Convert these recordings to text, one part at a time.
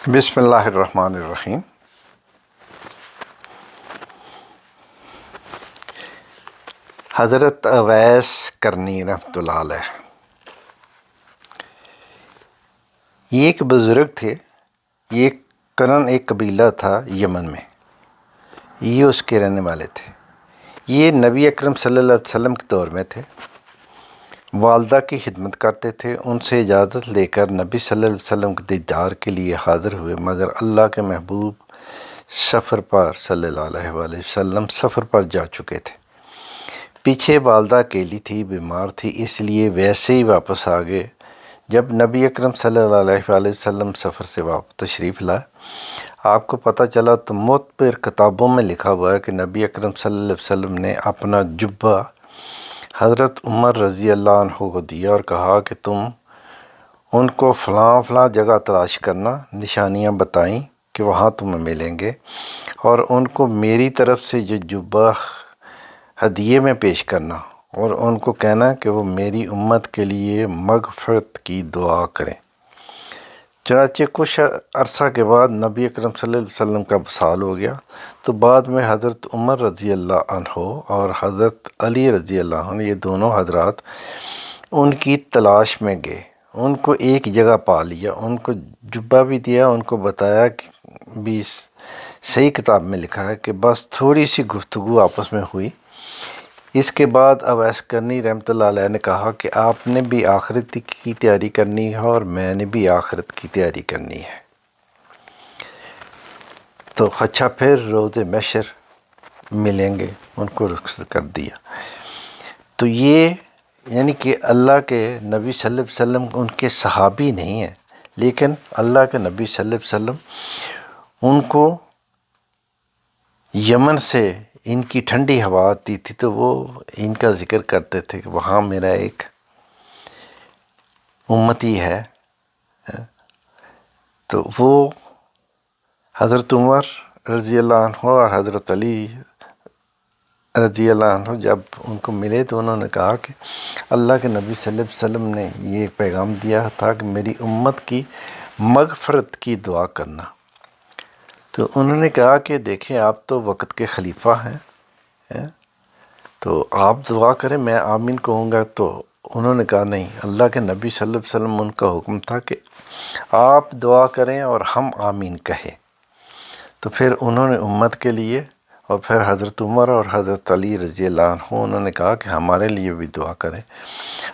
بسم اللہ الرحمن الرحیم۔ حضرت اویس کرنی رحمۃ اللہ علیہ یہ ایک بزرگ تھے۔ یہ کرن ایک قبیلہ تھا یمن میں، یہ اس کے رہنے والے تھے۔ یہ نبی اکرم صلی اللہ علیہ وسلم کے دور میں تھے، والدہ کی خدمت کرتے تھے۔ ان سے اجازت لے کر نبی صلی اللہ علیہ وسلم کے دیدار کے لیے حاضر ہوئے، مگر اللہ کے محبوب سفر پر صلی اللہ علیہ وآلہ وسلم سفر پر جا چکے تھے۔ پیچھے والدہ اکیلی تھی، بیمار تھی، اس لیے ویسے ہی واپس آ گئے۔ جب نبی اکرم صلی اللہ علیہ وآلہ وسلم سفر سے واپس تشریف لائے، آپ کو پتہ چلا تو معتبر کتابوں میں لکھا ہوا ہے کہ نبی اکرم صلی اللہ علیہ وسلم نے اپنا جبہ حضرت عمر رضی اللہ عنہ کو دیا اور کہا کہ تم ان کو فلاں فلاں جگہ تلاش کرنا، نشانیاں بتائیں کہ وہاں تمہیں ملیں گے، اور ان کو میری طرف سے جو جبہ ہدیے میں پیش کرنا، اور ان کو کہنا کہ وہ میری امت کے لیے مغفرت کی دعا کریں۔ چنانچہ کچھ عرصہ کے بعد نبی اکرم صلی اللہ علیہ وسلم کا وصال ہو گیا، تو بعد میں حضرت عمر رضی اللہ عنہ اور حضرت علی رضی اللہ عنہ، یہ دونوں حضرات ان کی تلاش میں گئے، ان کو ایک جگہ پا لیا، ان کو جبہ بھی دیا، ان کو بتایا کہ بھی صحیح کتاب میں لکھا ہے کہ بس تھوڑی سی گفتگو آپس میں ہوئی۔ اس کے بعد اویس کرنی رحمۃ اللہ علیہ نے کہا کہ آپ نے بھی آخرت کی تیاری کرنی ہے اور میں نے بھی آخرت کی تیاری کرنی ہے، تو اچھا پھر روز محشر ملیں گے، ان کو رخصت کر دیا۔ تو یہ یعنی کہ اللہ کے نبی صلی اللہ علیہ وسلم ان کے صحابی نہیں ہیں، لیکن اللہ کے نبی صلی اللہ علیہ وسلم ان کو یمن سے ان کی ٹھنڈی ہوا آتی تھی تو وہ ان کا ذکر کرتے تھے کہ وہاں میرا ایک امتی ہے۔ تو وہ حضرت عمر رضی اللہ عنہ اور حضرت علی رضی اللہ عنہ جب ان کو ملے تو انہوں نے کہا کہ اللہ کے نبی صلی اللہ علیہ وسلم نے یہ پیغام دیا تھا کہ میری امت کی مغفرت کی دعا کرنا۔ تو انہوں نے کہا کہ دیکھیں آپ تو وقت کے خلیفہ ہیں، تو آپ دعا کریں، میں آمین کہوں گا۔ تو انہوں نے کہا نہیں، اللہ کے نبی صلی اللہ علیہ وسلم ان کا حکم تھا کہ آپ دعا کریں اور ہم آمین کہیں۔ تو پھر انہوں نے امت کے لیے، اور پھر حضرت عمر اور حضرت علی رضی اللہ عنہ انہوں نے کہا کہ ہمارے لیے بھی دعا کریں۔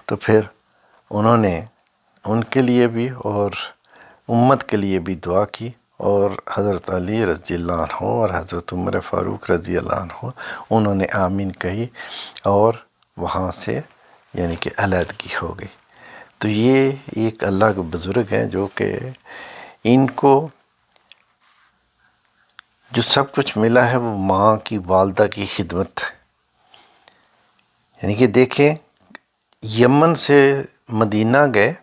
تو پھر انہوں نے ان کے لیے بھی اور امت کے لیے بھی دعا کی، اور حضرت علی رضی اللہ عنہ اور حضرت عمر فاروق رضی اللہ عنہ انہوں نے آمین کہی، اور وہاں سے یعنی کہ علیحدگی ہو گئی۔ تو یہ ایک اللہ کے بزرگ ہیں جو کہ ان کو جو سب کچھ ملا ہے وہ ماں کی، والدہ کی خدمت ہے۔ یعنی کہ دیکھیں یمن سے مدینہ گئے،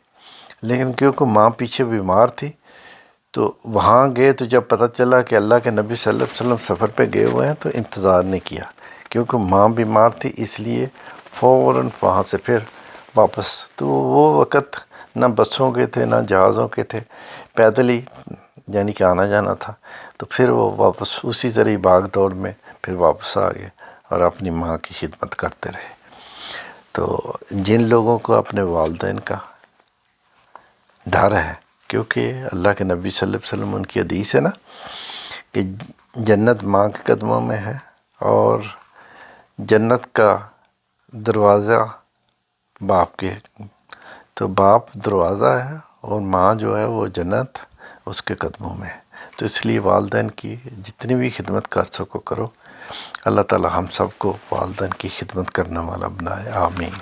لیکن کیونکہ ماں پیچھے بیمار تھی تو وہاں گئے، تو جب پتہ چلا کہ اللہ کے نبی صلی اللہ علیہ وسلم سفر پہ گئے ہوئے ہیں تو انتظار نہیں کیا، کیونکہ ماں بیمار تھی، اس لیے فوراً وہاں سے پھر واپس۔ تو وہ وقت نہ بسوں کے تھے نہ جہازوں کے تھے، پیدل ہی یعنی کہ آنا جانا تھا۔ تو پھر وہ واپس اسی طرح بھاگ دوڑ میں پھر واپس آ گئے اور اپنی ماں کی خدمت کرتے رہے۔ تو جن لوگوں کو اپنے والدین کا ڈر ہے، کیونکہ اللہ کے نبی صلی اللہ علیہ وسلم ان کی حدیث ہے نا کہ جنت ماں کے قدموں میں ہے، اور جنت کا دروازہ باپ کے، تو باپ دروازہ ہے اور ماں جو ہے وہ جنت اس کے قدموں میں ہے۔ تو اس لیے والدین کی جتنی بھی خدمت کر سکو کرو۔ اللہ تعالی ہم سب کو والدین کی خدمت کرنے والا بنائے، آمین۔